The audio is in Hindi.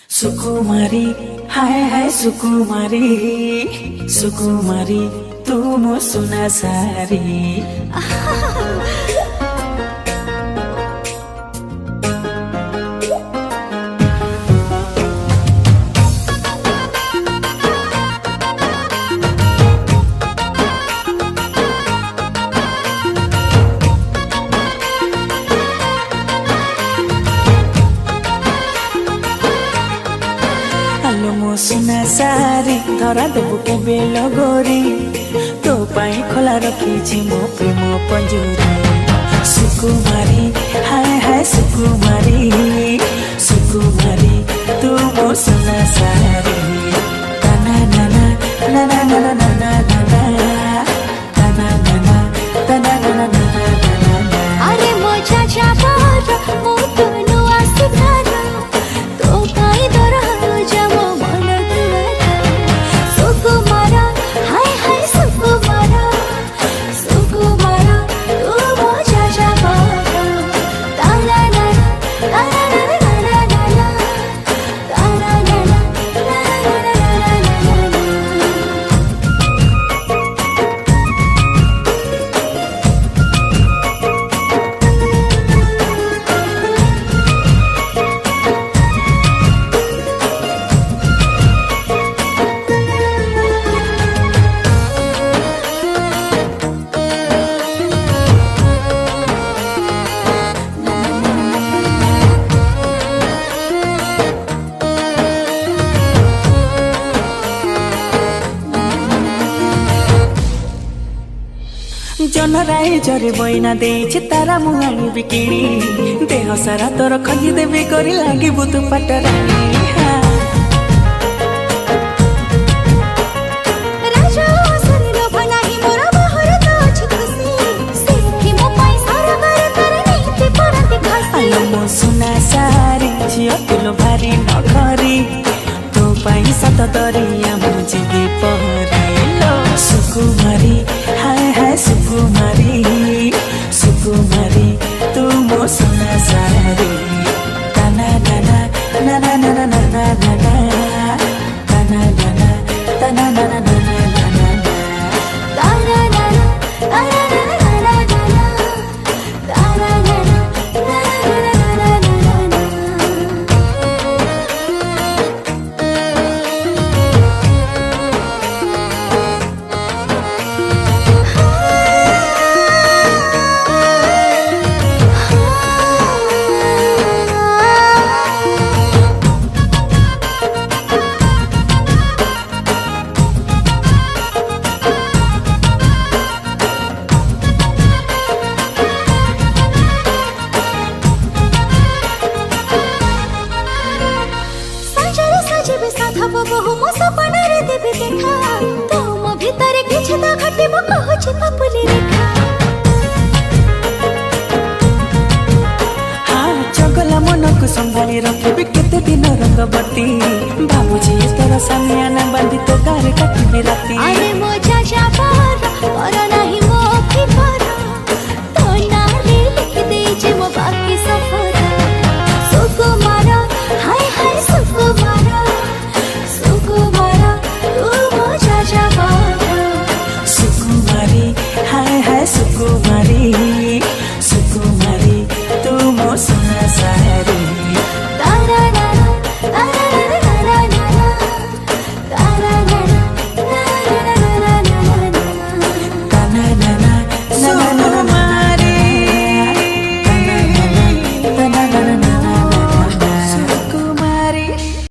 सुकुमारी हाय हाय सुकुमारी सुकुमारी तू मो सुना सारी मो सुना सारी धरा देबु के बेल गोरी तो पाई खोला रखी मो प्रेम पंजूरी सुकुमारी हाय हाय सुकुमारी सुकुमारी तू मो सुना सारी ताना नाना नाना नाना नाना नाना ताना नाना ताना नाना नाना अरे मो चाचा बार मो तनु आसितार तो काई दरा जमो मन दुआरा सुकुमारा हाय हाय सुकुमारा सुकुमारा तू मो चाचा बार ताना नाना ताना नाना नाना ताना नाना ताना नाना जनराई जरे बैना देछि तारा मुहानी बिकिनी देह सारा तोर खजी देबे करी लागी बुत पटरानी राजा शरीर बनाही मोरा बाहर तो छिकसी सेठी मो पाई सारा बार करे नीति परती खासी आलो मो सुना सारी झियो तुलो भारी नखरी तो पाई सत दरिया मुझे दी पहरी लो सुकुमारी हाय हाय सुकुमारी सुकुमारी तू मो सुना सारी ताना नाना नाना नाना नाना नाना ताना नाना ताना नाना नाना नाना तारा नाना तारा नाना नाना तारा नाना तारा नाना सजबे साधब बहु मो सपनारे देबे देखा तो मो भितरे किछ त घटिबो कहछि पपुली रेखा हाँ चगला मन को संभाली रखबे केते दिन रंगवती बाबूजी तोर सामियाना बांधी तो गारे काटिबे राती अरे मो